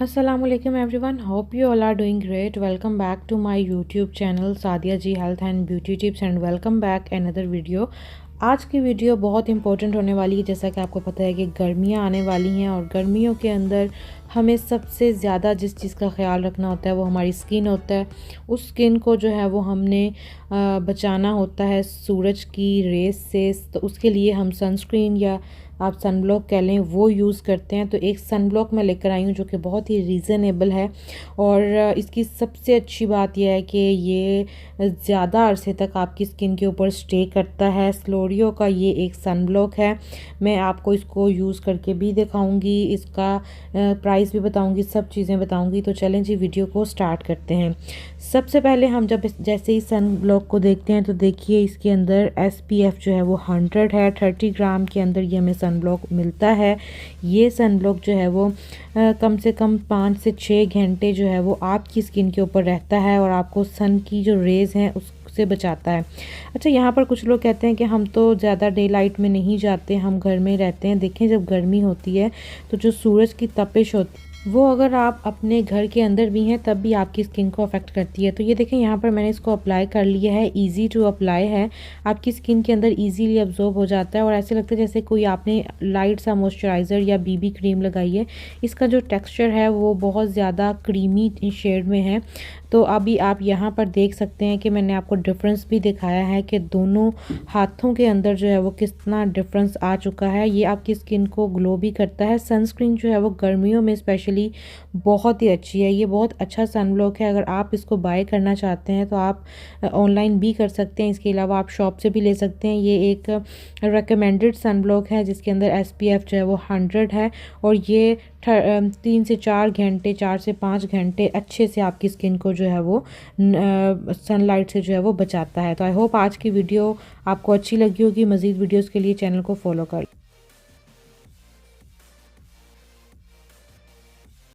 Assalamualaikum everyone, hope you all are doing great. Welcome back to my YouTube channel Sadia ji health and beauty tips and welcome back another video. आज की video बहुत important होने वाली है। जैसा कि आपको पता है कि गर्मियाँ आने वाली हैं और गर्मियों के अंदर हमें सबसे ज़्यादा जिस चीज़ का ख्याल रखना होता है वो हमारी स्किन होता है। उस स्किन को जो है वो हमने बचाना होता है सूरज की रेस से। तो उसके लिए हम सनस्क्रीन या आप सनब्लॉक कह लें वो यूज़ करते हैं। तो एक सनब्लॉक मैं लेकर आई हूँ जो कि बहुत ही रीज़नेबल है और इसकी सबसे अच्छी बात यह है कि ये ज़्यादा अरसे तक आपकी स्किन के ऊपर स्टे करता है। स्लोरियो का ये एक सनब्लॉक है। मैं आपको इसको यूज़ करके भी दिखाऊंगी, इसका प्राइस भी बताऊंगी, सब चीज़ें बताऊंगी। तो चलें जी वीडियो को स्टार्ट करते हैं। सबसे पहले हम जब जैसे ही सन ब्लॉक को देखते हैं तो देखिए इसके अंदर SPF जो है वो 100 है। 30 ग्राम के अंदर ये हमें सन ब्लॉक मिलता है। ये सन ब्लॉक जो है वो कम से कम 5 से 6 घंटे जो है वो आपकी स्किन के ऊपर रहता है और आपको सन की जो रेज़ हैं उससे बचाता है। अच्छा, यहाँ पर कुछ लोग कहते हैं कि हम तो ज़्यादा डे लाइट में नहीं जाते, हम घर में रहते हैं। देखें, जब गर्मी होती है तो जो सूरज की तपिश होती वो अगर आप अपने घर के अंदर भी हैं तब भी आपकी स्किन को अफेक्ट करती है। तो ये देखें, यहाँ पर मैंने इसको अप्लाई कर लिया है। इजी टू अप्लाई है, आपकी स्किन के अंदर इजीली अब्जॉर्ब हो जाता है और ऐसे लगता है जैसे कोई आपने लाइट सा मॉइस्चराइज़र या BB क्रीम लगाई है। इसका जो टेक्सचर है वो बहुत ज़्यादा क्रीमी शेड में है। तो अभी आप यहाँ पर देख सकते हैं कि मैंने आपको डिफरेंस भी दिखाया है कि दोनों हाथों के अंदर जो है वो कितना डिफरेंस आ चुका है। ये आपकी स्किन को ग्लो भी करता है। सनस्क्रीन जो है वो गर्मियों में स्पेशली बहुत ही अच्छी है। ये बहुत अच्छा सनब्लॉक है। अगर आप इसको बाय करना चाहते हैं तो आप ऑनलाइन भी कर सकते हैं, इसके अलावा आप शॉप से भी ले सकते हैं। ये एक रिकमेंडेड सनब्लॉक है जिसके अंदर SPF जो है वो 100 है और ये 3 से 4 घंटे, 4 से 5 घंटे अच्छे से आपकी स्किन को जो है वो सनलाइट से जो है वो बचाता है। तो आई होप आज की वीडियो आपको अच्छी लगी होगी। मज़ीद वीडियोस के लिए चैनल को फॉलो कर